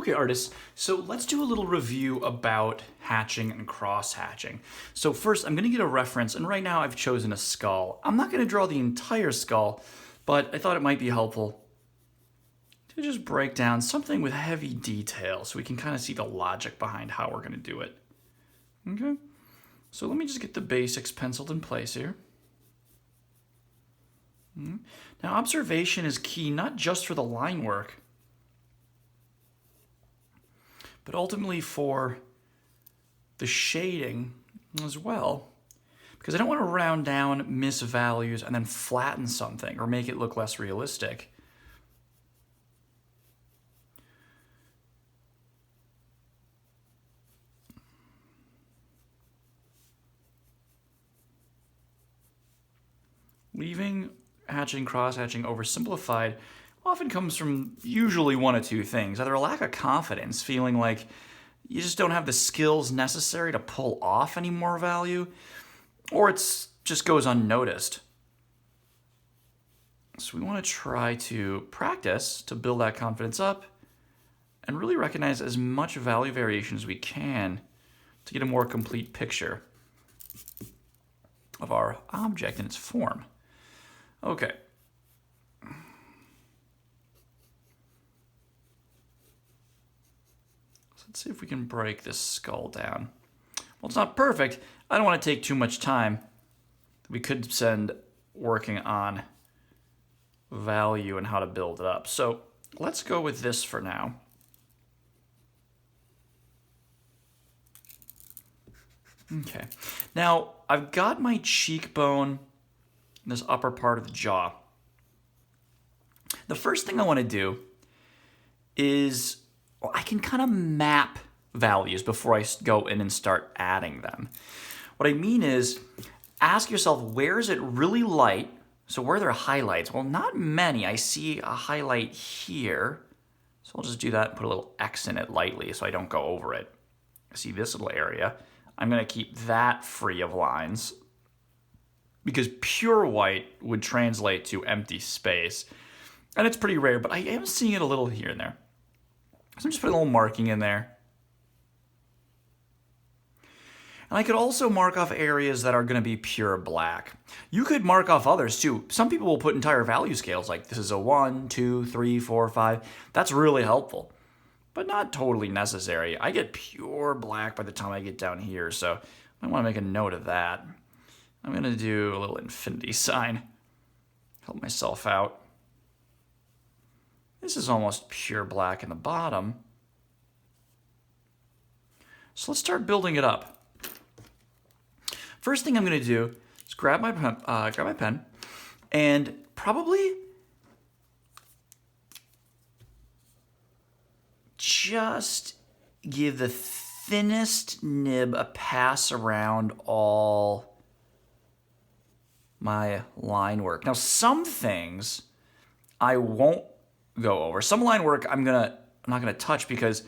Okay, artists, so let's do a little review about hatching and cross-hatching. So first, I'm going to get a reference, and right now I've chosen a skull. I'm not going to draw the entire skull, but I thought it might be helpful to just break down something with heavy detail so we can kind of see the logic behind how we're going to do it. Okay, so let me just get the basics penciled in place here. Now, observation is key not just for the line work, but ultimately for the shading as well, because I don't want to round down, miss values, and then flatten something or make it look less realistic. Leaving hatching, cross-hatching oversimplified often comes from usually one of two things. Either a lack of confidence, feeling like you just don't have the skills necessary to pull off any more value, or it just goes unnoticed. So we want to try to practice to build that confidence up and really recognize as much value variation as we can to get a more complete picture of our object and its form. Okay. Let's see if we can break this skull down. Well, it's not perfect. I don't want to take too much time. We could spend working on value and how to build it up. So let's go with this for now. Okay. Now, I've got my cheekbone in this upper part of the jaw. The first thing I want to do is I can kind of map values before I go in and start adding them. What I mean is, ask yourself, where is it really light? So where are there highlights? Well, not many. I see a highlight here. So I'll just do that and put a little X in it lightly so I don't go over it. I see this little area. I'm going to keep that free of lines because pure white would translate to empty space. And it's pretty rare, but I am seeing it a little here and there. So I'm just putting a little marking in there. And I could also mark off areas that are going to be pure black. You could mark off others too. Some people will put entire value scales like this is a 1, 2, 3, 4, 5. That's really helpful, but not totally necessary. I get pure black by the time I get down here, so I want to make a note of that. I'm going to do a little infinity sign. Help myself out. This is almost pure black in the bottom. So let's start building it up. First thing I'm going to do is grab my pen and probably just give the thinnest nib a pass around all my line work. Now, some things I won't go over. Some line work I'm not gonna touch because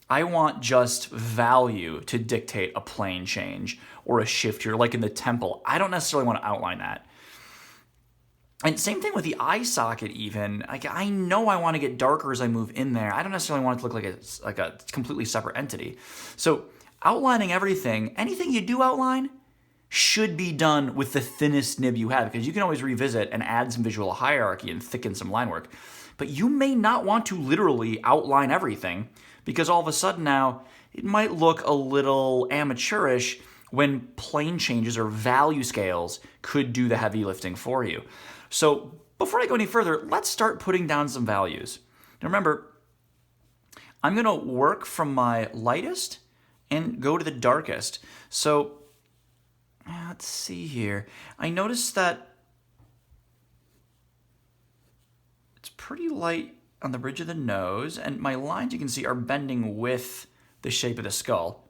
I want just value to dictate a plane change or a shift here, like in the temple. I don't necessarily want to outline that. And same thing with the eye socket even. Like I know I want to get darker as I move in there. I don't necessarily want it to look like a completely separate entity. So outlining everything, anything you do outline should be done with the thinnest nib you have, because you can always revisit and add some visual hierarchy and thicken some line work. But you may not want to literally outline everything, because all of a sudden now it might look a little amateurish when plane changes or value scales could do the heavy lifting for you. So before I go any further, let's start putting down some values. Now remember, I'm going to work from my lightest and go to the darkest. So let's see here. I noticed that it's pretty light on the bridge of the nose, and my lines, you can see, are bending with the shape of the skull.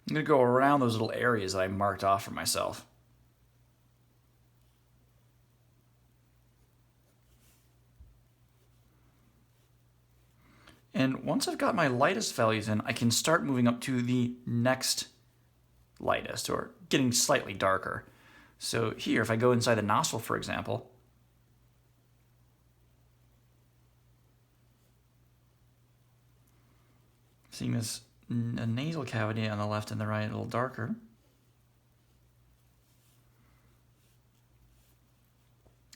I'm going to go around those little areas that I marked off for myself. And once I've got my lightest values in, I can start moving up to the next lightest, or getting slightly darker. So here, if I go inside the nostril, for example, seeing this a nasal cavity on the left and the right a little darker.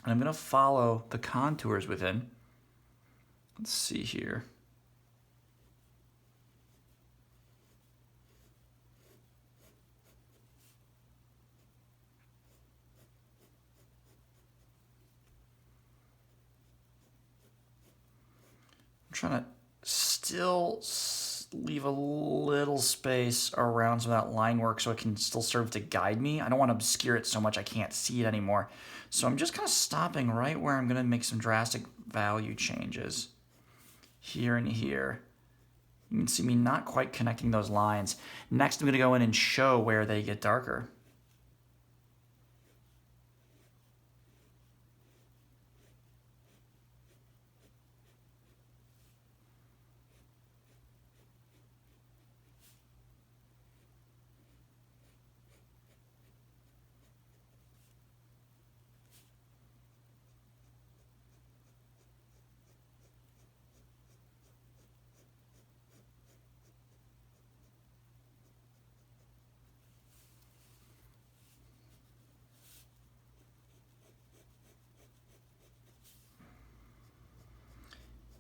And I'm going to follow the contours within. Let's see here. I'm trying to still leave a little space around some of that line work so it can still serve to guide me. I don't want to obscure it so much I can't see it anymore. So I'm just kind of stopping right where I'm going to make some drastic value changes. Here and here. You can see me not quite connecting those lines. Next, I'm going to go in and show where they get darker.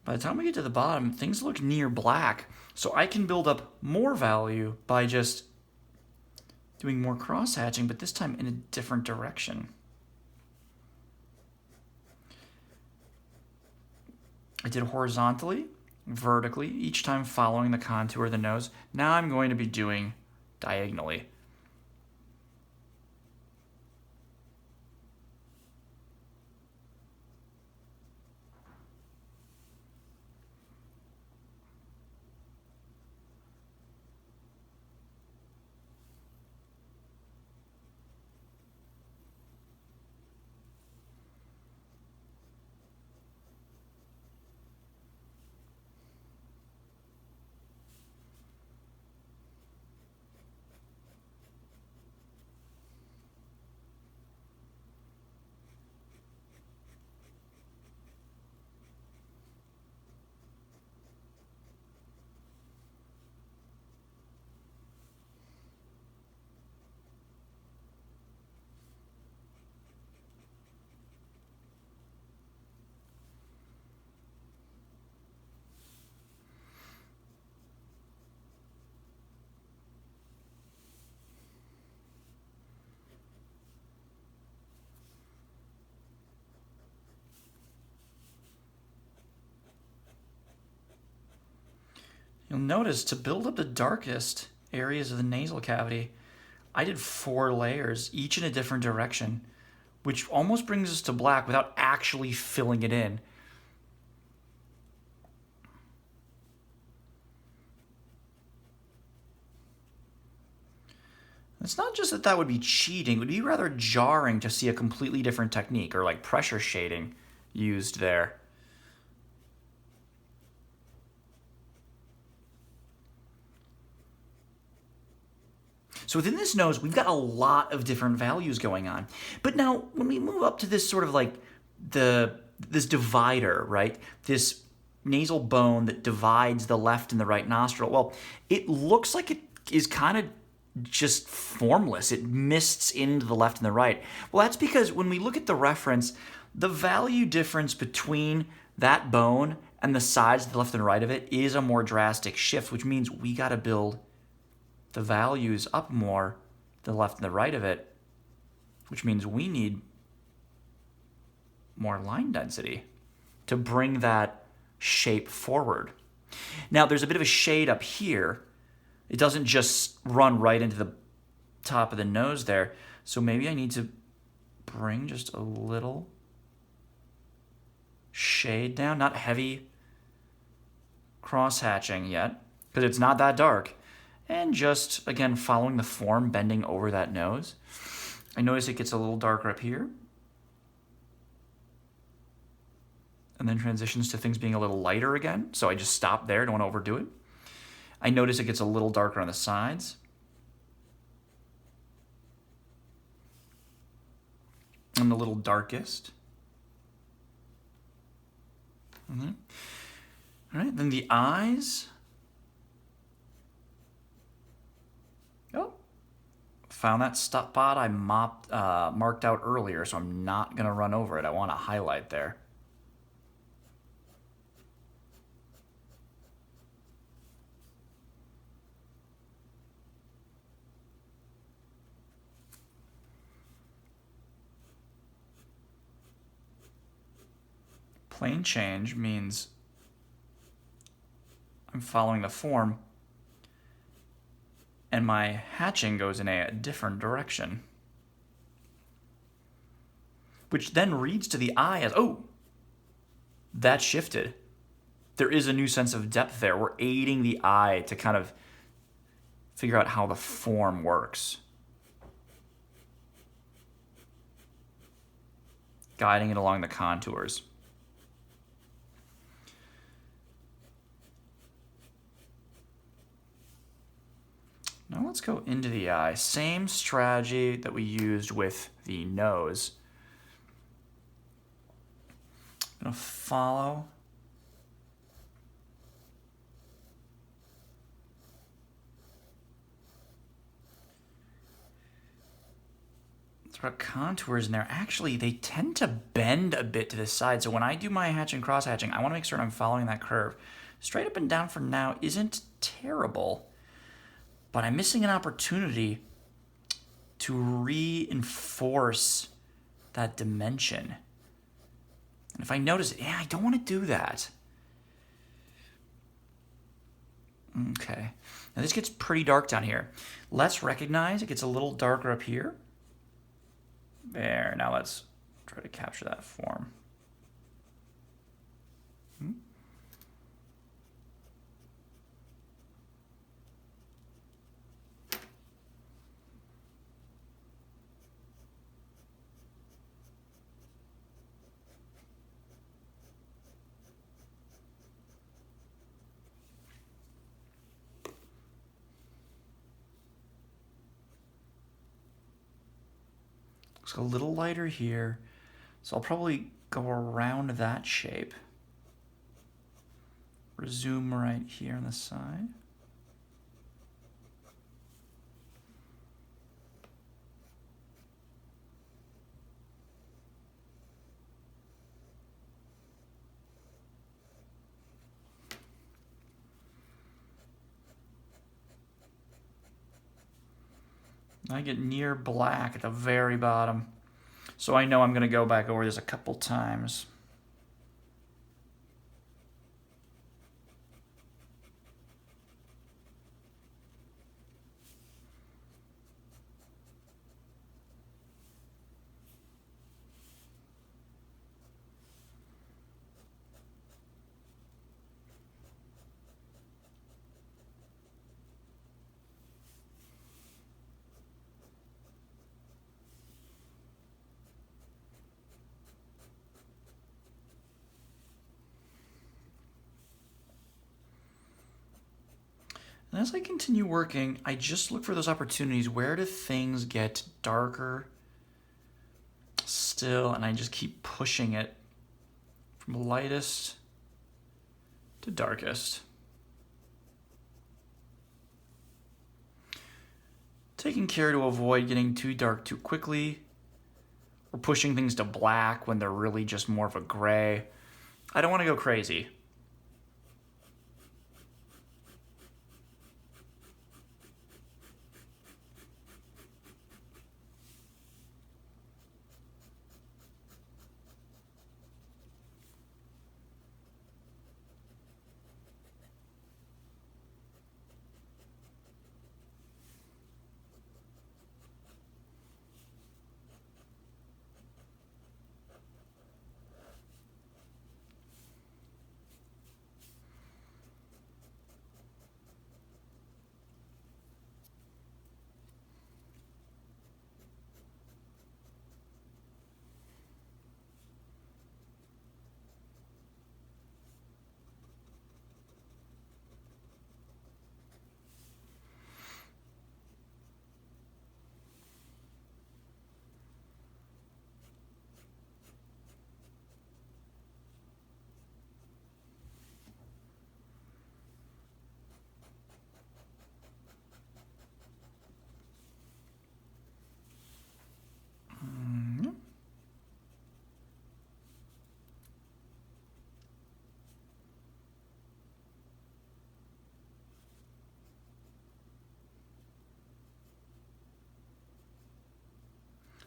By the time we get to the bottom, things look near black, so I can build up more value by just doing more cross-hatching, but this time in a different direction. I did horizontally, vertically, each time following the contour of the nose. Now I'm going to be doing diagonally. You'll notice to build up the darkest areas of the nasal cavity, I did 4 layers, each in a different direction, which almost brings us to black without actually filling it in. It's not just that that would be cheating, it would be rather jarring to see a completely different technique, or like pressure shading used there. So within this nose, we've got a lot of different values going on. But now, when we move up to this sort of like this divider, right? This nasal bone that divides the left and the right nostril, well, it looks like it is kind of just formless. It mists into the left and the right. Well, that's because when we look at the reference, the value difference between that bone and the sides of the left and right of it is a more drastic shift, which means we got to build the values up more, the left and the right of it, which means we need more line density to bring that shape forward. Now, there's a bit of a shade up here. It doesn't just run right into the top of the nose there. So maybe I need to bring just a little shade down, not heavy cross-hatching yet, because it's not that dark. And just, again, following the form, bending over that nose. I notice it gets a little darker up here. And then transitions to things being a little lighter again. So I just stop there, don't want to overdo it. I notice it gets a little darker on the sides. and the little darkest. Mm-hmm. All right, then the eyes. Oh, found that spot I marked out earlier, so I'm not going to run over it. I want to highlight there. Plane change means I'm following the form and my hatching goes in a different direction. Which then reads to the eye as, oh, that shifted. There is a new sense of depth there. We're aiding the eye to kind of figure out how the form works. Guiding it along the contours. Now let's go into the eye. Same strategy that we used with the nose. I'm going to follow. Throw contours in there. Actually, they tend to bend a bit to the side. So when I do my hatch and cross hatching, I want to make certain I'm following that curve. Straight up and down for now isn't terrible, but I'm missing an opportunity to reinforce that dimension. And if I notice, I don't want to do that. Okay. Now this gets pretty dark down here. Let's recognize it gets a little darker up here. There. Now let's try to capture that form. Looks a little lighter here, so I'll probably go around that shape. Resume right here on the side. I get near black at the very bottom. So I know I'm going to go back over this a couple times. And as I continue working, I just look for those opportunities. Where do things get darker still? And I just keep pushing it from lightest to darkest. Taking care to avoid getting too dark too quickly or pushing things to black when they're really just more of a gray. I don't want to go crazy.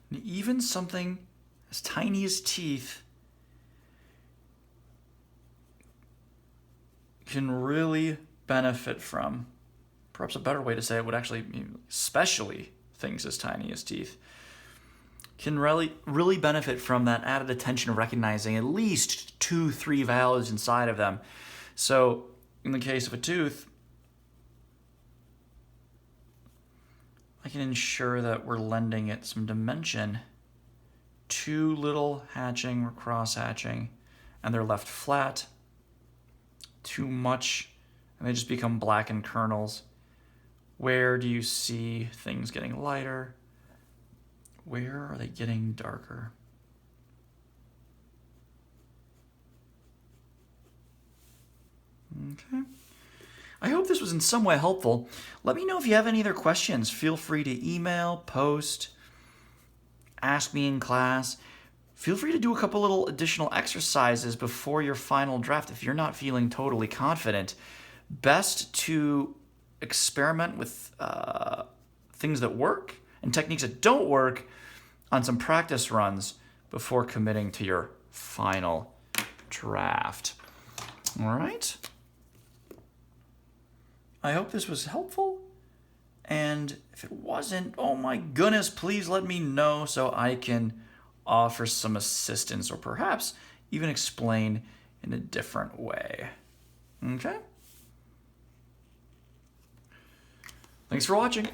And even something as tiny as teeth can really benefit from, perhaps a better way to say it would actually be, especially things as tiny as teeth, can really benefit from that added attention of recognizing at least 2-3 values inside of them. So in the case of a tooth, I can ensure that we're lending it some dimension. Too little hatching or cross-hatching, and they're left flat. Too much, and they just become blackened kernels. Where do you see things getting lighter? Where are they getting darker? Okay. I hope this was in some way helpful. Let me know if you have any other questions. Feel free to email, post, ask me in class. Feel free to do a couple little additional exercises before your final draft if you're not feeling totally confident. Best to experiment with things that work and techniques that don't work on some practice runs before committing to your final draft. All right? I hope this was helpful. And if it wasn't, oh my goodness, please let me know so I can offer some assistance or perhaps even explain in a different way. Okay? Thanks for watching.